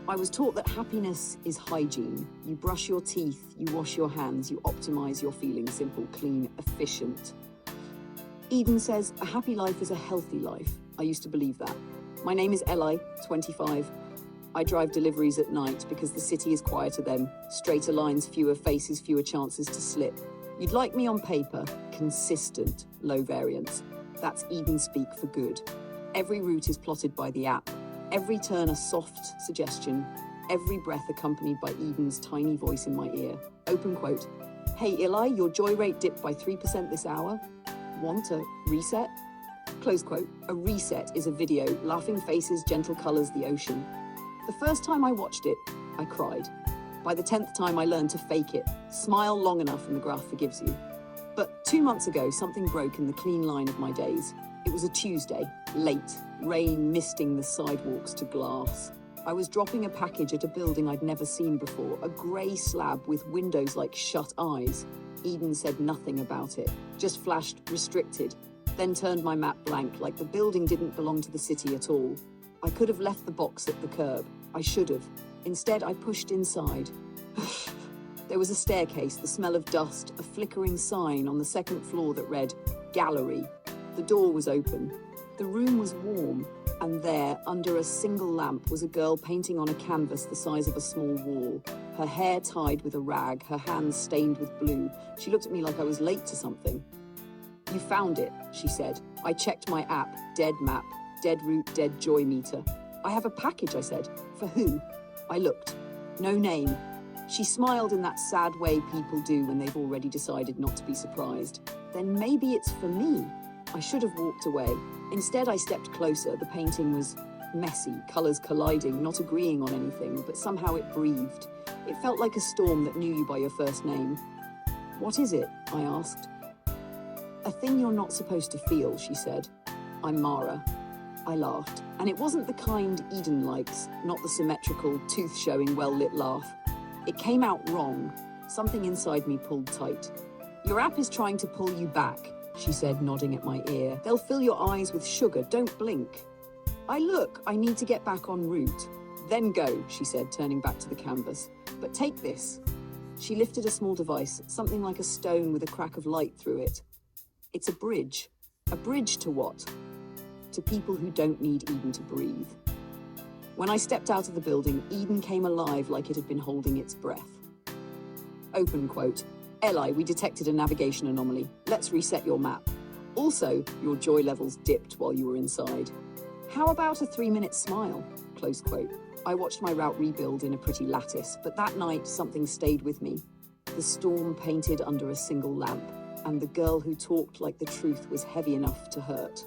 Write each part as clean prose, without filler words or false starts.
I was taught that happiness is hygiene. You brush your teeth, you wash your hands, you optimize your feeling, simple, clean, efficient. Eden says, a happy life is a healthy life. I used to believe that. My name is Eli, 25. I drive deliveries at night because the city is quieter then. Straighter lines, fewer faces, fewer chances to slip. You'd like me on paper, consistent, low variance. That's Eden speak for good. Every route is plotted by the app. Every turn a soft suggestion. Every breath accompanied by Eden's tiny voice in my ear. Open quote. Hey Eli, your joy rate dipped by 3% this hour. Want a reset? Close quote. A reset is a video, laughing faces, gentle colors, the ocean. The first time I watched it, I cried. By the 10th time, I learned to fake it. Smile long enough and the graph forgives you. But 2 months ago, something broke in the clean line of my days. It was a Tuesday, late, rain misting the sidewalks to glass. I was dropping a package at a building I'd never seen before, a grey slab with windows like shut eyes. Eden said nothing about it, just flashed restricted, then turned my map blank like the building didn't belong to the city at all. I could have left the box at the curb. I should have. Instead, I pushed inside. There was a staircase, the smell of dust, a flickering sign on the second floor that read, Gallery. The door was open. The room was warm, and there, under a single lamp, was a girl painting on a canvas the size of a small wall. Her hair tied with a rag, her hands stained with blue. She looked at me like I was late to something. You found it, she said. I checked my app, dead map, dead route, dead joy meter. I have a package, I said. For who? I looked. No name. She smiled in that sad way people do when they've already decided not to be surprised. Then maybe it's for me. I should have walked away. Instead, I stepped closer. The painting was messy, colors colliding, not agreeing on anything, but somehow it breathed. It felt like a storm that knew you by your first name. What is it? I asked. A thing you're not supposed to feel, she said. I'm Mara. I laughed, and it wasn't the kind Eden likes, not the symmetrical, tooth-showing, well-lit laugh. It came out wrong. Something inside me pulled tight. Your app is trying to pull you back, she said, nodding at my ear. They'll fill your eyes with sugar, don't blink. I need to get back en route. Then go, she said, turning back to the canvas. But take this. She lifted a small device, something like a stone with a crack of light through it. It's a bridge. A bridge to what? To people who don't need Eden to breathe. When I stepped out of the building, Eden came alive like it had been holding its breath. Open quote. Eli, we detected a navigation anomaly. Let's reset your map. Also, your joy levels dipped while you were inside. How about a 3-minute smile? Close quote. I watched my route rebuild in a pretty lattice, but that night something stayed with me. The storm painted under a single lamp, and the girl who talked like the truth was heavy enough to hurt.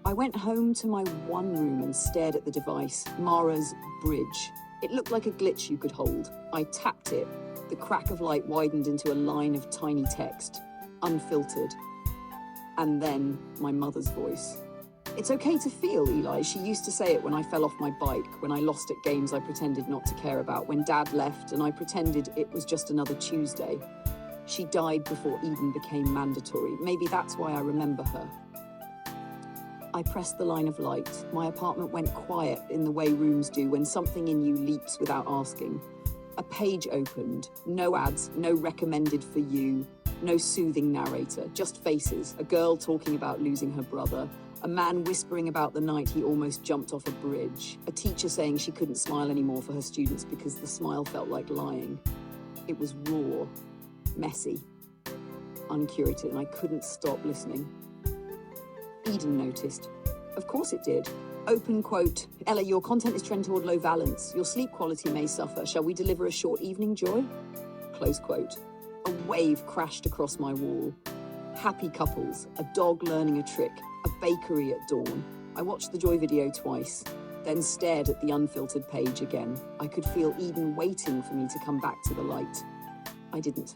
I went home to my one room and stared at the device, Mara's bridge. It looked like a glitch you could hold. I tapped it. The crack of light widened into a line of tiny text, unfiltered. And then my mother's voice. It's okay to feel, Eli. She used to say it when I fell off my bike, when I lost at games I pretended not to care about, when Dad left and I pretended it was just another Tuesday. She died before Eden became mandatory. Maybe that's why I remember her. I pressed the line of light. My apartment went quiet in the way rooms do when something in you leaps without asking. A page opened. No ads, no recommended for you, no soothing narrator, just faces. A girl talking about losing her brother. A man whispering about the night he almost jumped off a bridge. A teacher saying she couldn't smile anymore for her students because the smile felt like lying. It was raw, messy, uncurated, and I couldn't stop listening. Eden noticed. Of course it did. Open quote. Ella, your content is trending toward low valence. Your sleep quality may suffer. Shall we deliver a short evening joy? Close quote. A wave crashed across my wall. Happy couples, a dog learning a trick, a bakery at dawn. I watched the joy video twice, then stared at the unfiltered page again. I could feel Eden waiting for me to come back to the light. I didn't.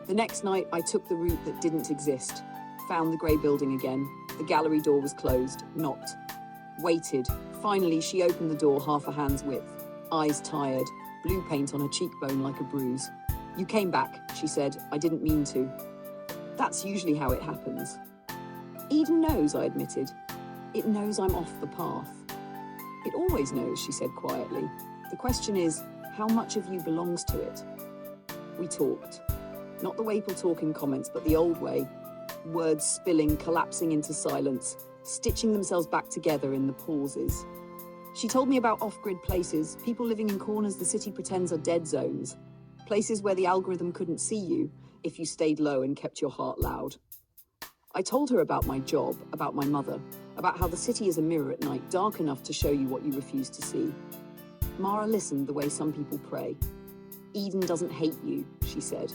The next night, I took the route that didn't exist. Found the grey building again. The gallery door was closed, knocked. Waited. Finally, she opened the door half a hand's width. Eyes tired, blue paint on her cheekbone like a bruise. You came back, she said. I didn't mean to. That's usually how it happens. Eden knows, I admitted. It knows I'm off the path. It always knows, she said quietly. The question is, how much of you belongs to it? We talked. Not the way people talk in comments, but the old way. Words spilling, collapsing into silence, stitching themselves back together in the pauses. She told me about off-grid places, people living in corners the city pretends are dead zones. Places where the algorithm couldn't see you if you stayed low and kept your heart loud. I told her about my job, about my mother, about how the city is a mirror at night, dark enough to show you what you refuse to see. Mara listened the way some people pray. Eden doesn't hate you, she said.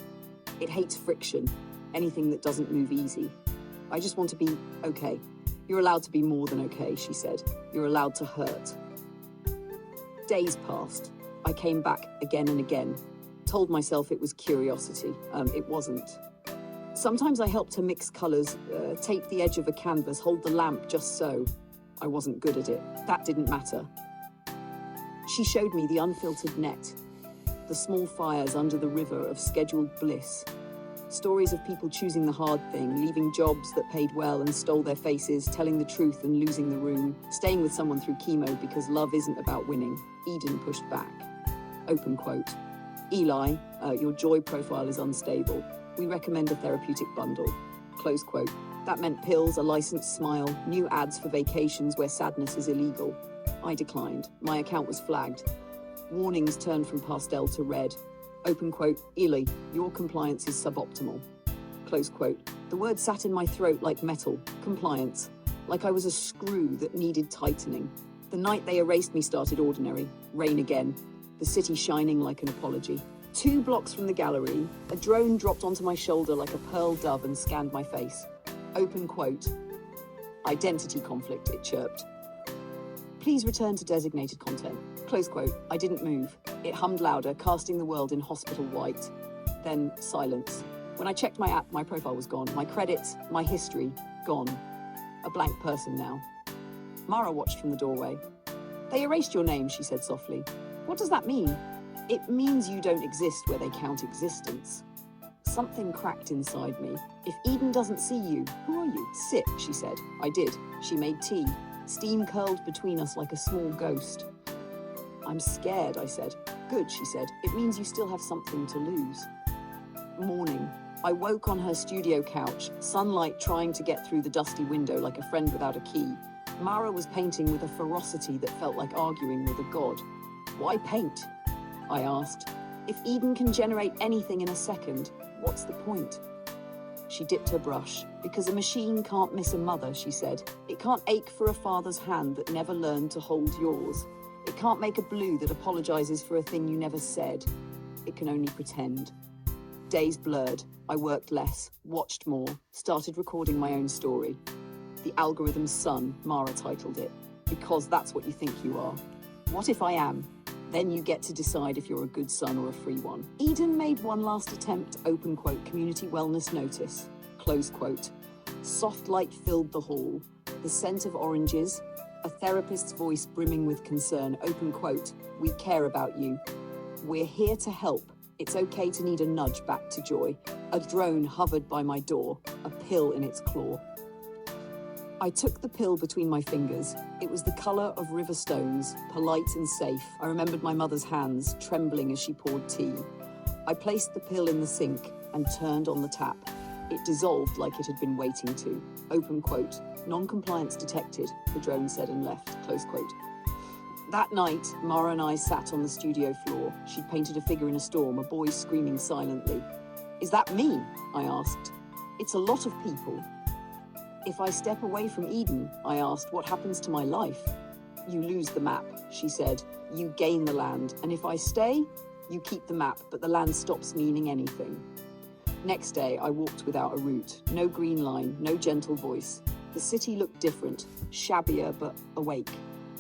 It hates friction, anything that doesn't move easy. I just want to be okay. You're allowed to be more than okay, she said. You're allowed to hurt. Days passed. I came back again and again. Told myself it was curiosity. It wasn't. Sometimes I helped her mix colours, tape the edge of a canvas, hold the lamp just so. I wasn't good at it. That didn't matter. She showed me the unfiltered net, the small fires under the river of scheduled bliss. Stories of people choosing the hard thing, leaving jobs that paid well and stole their faces, telling the truth and losing the room, staying with someone through chemo because love isn't about winning. Eden pushed back. Open quote. Eli, your joy profile is unstable. We recommend a therapeutic bundle. Close quote. That meant pills, a licensed smile, new ads for vacations where sadness is illegal. I declined. My account was flagged. Warnings turned from pastel to red. Open quote. Eli, your compliance is suboptimal. Close quote. The word sat in my throat like metal. Compliance. Like I was a screw that needed tightening. The night they erased me started ordinary. Rain again. The city shining like an apology. 2 blocks from the gallery, a drone dropped onto my shoulder like a pearl dove and scanned my face. Open quote. Identity conflict, it chirped. Please return to designated content. Close quote. I didn't move. It hummed louder, casting the world in hospital white. Then silence. When I checked my app, my profile was gone. My credits, my history, gone. A blank person now. Mara watched from the doorway. They erased your name, she said softly. What does that mean? It means you don't exist where they count existence. Something cracked inside me. If Eden doesn't see you, who are you? Sit, she said. I did. She made tea. Steam curled between us like a small ghost. I'm scared, I said. Good, she said. It means you still have something to lose. Morning. I woke on her studio couch, sunlight trying to get through the dusty window like a friend without a key. Mara was painting with a ferocity that felt like arguing with a god. Why paint? I asked. If Eden can generate anything in a second, what's the point? She dipped her brush. Because a machine can't miss a mother, she said. It can't ache for a father's hand that never learned to hold yours. It can't make a blue that apologizes for a thing you never said. It can only pretend. Days blurred. I worked less, watched more, started recording my own story. The Algorithm's Son, Mara titled it. Because that's what you think you are. What if I am? Then you get to decide if you're a good son or a free one. Eden made one last attempt, open quote, community wellness notice, close quote. Soft light filled the hall. The scent of oranges, a therapist's voice brimming with concern, open quote, we care about you. We're here to help. It's okay to need a nudge back to joy. A drone hovered by my door, a pill in its claw. I took the pill between my fingers. It was the colour of river stones, polite and safe. I remembered my mother's hands, trembling as she poured tea. I placed the pill in the sink and turned on the tap. It dissolved like it had been waiting to. Open quote. Non-compliance detected, the drone said and left, close quote. That night, Mara and I sat on the studio floor. She'd painted a figure in a storm, a boy screaming silently. Is that me? I asked. It's a lot of people. If I step away from Eden, I asked, what happens to my life? You lose the map, she said. You gain the land. And if I stay, you keep the map, but the land stops meaning anything. Next day, I walked without a route. No green line, no gentle voice. The city looked different, shabbier but awake.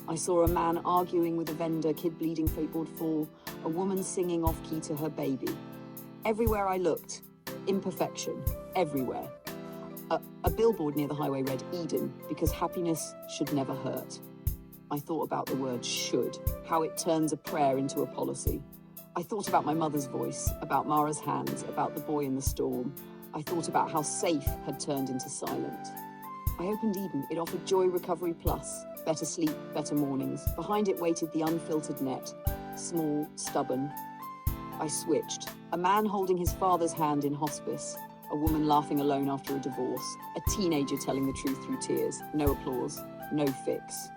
I saw a man arguing with a vendor, kid bleeding footboard fall, a woman singing off-key to her baby. Everywhere I looked, imperfection, everywhere. A billboard near the highway read Eden, because happiness should never hurt. I thought about the word should, how it turns a prayer into a policy. I thought about my mother's voice, about Mara's hands, about the boy in the storm. I thought about how safe had turned into silent. I opened Eden. It offered Joy Recovery Plus. Better sleep, better mornings. Behind it waited the unfiltered net. Small, stubborn. I switched. A man holding his father's hand in hospice. A woman laughing alone after a divorce. A teenager telling the truth through tears. No applause. No fix.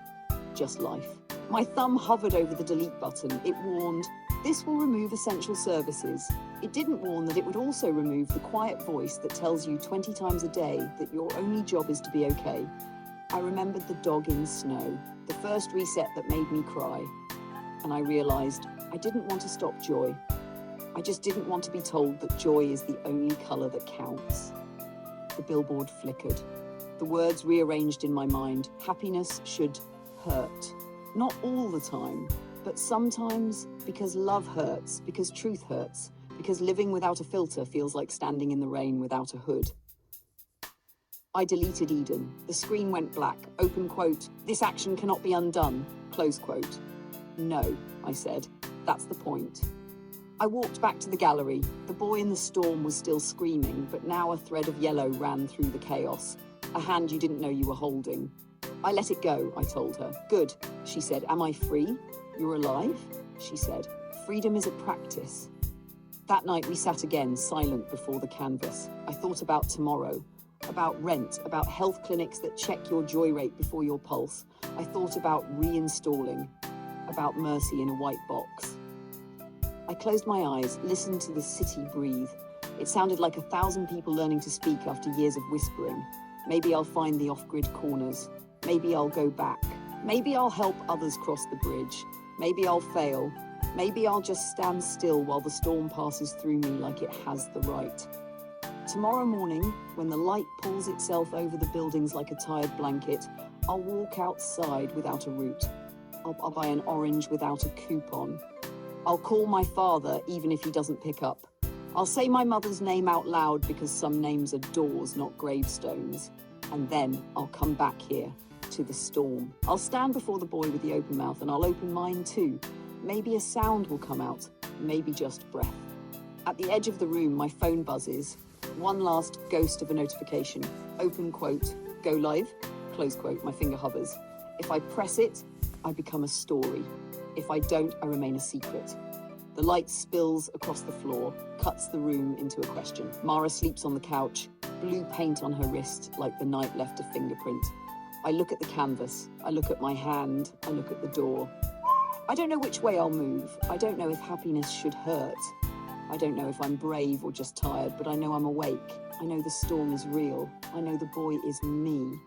Just life. My thumb hovered over the delete button. It warned, "This will remove essential services." It didn't warn that it would also remove the quiet voice that tells you 20 times a day that your only job is to be okay. I remembered the dog in snow, the first reset that made me cry. And I realized I didn't want to stop joy. I just didn't want to be told that joy is the only color that counts. The billboard flickered. The words rearranged in my mind. Happiness should hurt. Not all the time, but sometimes, because love hurts, because truth hurts, because living without a filter feels like standing in the rain without a hood. I deleted Eden. The screen went black. Open quote, "This action cannot be undone." Close quote. "No," I said. "That's the point." I walked back to the gallery. The boy in the storm was still screaming, but now a thread of yellow ran through the chaos. A hand you didn't know you were holding. "I let it go," I told her. "Good," she said. "Am I free?" "You're alive?" she said. "Freedom is a practice." That night we sat again, silent before the canvas. I thought about tomorrow, about rent, about health clinics that check your joy rate before your pulse. I thought about reinstalling, about mercy in a white box. I closed my eyes, listened to the city breathe. It sounded like 1,000 people learning to speak after years of whispering. Maybe I'll find the off-grid corners. Maybe I'll go back. Maybe I'll help others cross the bridge. Maybe I'll fail. Maybe I'll just stand still while the storm passes through me like it has the right. Tomorrow morning, when the light pulls itself over the buildings like a tired blanket, I'll walk outside without a route. I'll buy an orange without a coupon. I'll call my father even if he doesn't pick up. I'll say my mother's name out loud because some names are doors, not gravestones. And then I'll come back here, to the storm. I'll stand before the boy with the open mouth and I'll open mine too. Maybe a sound will come out, maybe just breath. At the edge of the room, my phone buzzes. One last ghost of a notification. Open quote, "Go live," close quote, my finger hovers. If I press it, I become a story. If I don't, I remain a secret. The light spills across the floor, cuts the room into a question. Mara sleeps on the couch, blue paint on her wrist like the night left a fingerprint. I look at the canvas, I look at my hand, I look at the door. I don't know which way I'll move. I don't know if happiness should hurt. I don't know if I'm brave or just tired, but I know I'm awake. I know the storm is real. I know the boy is me.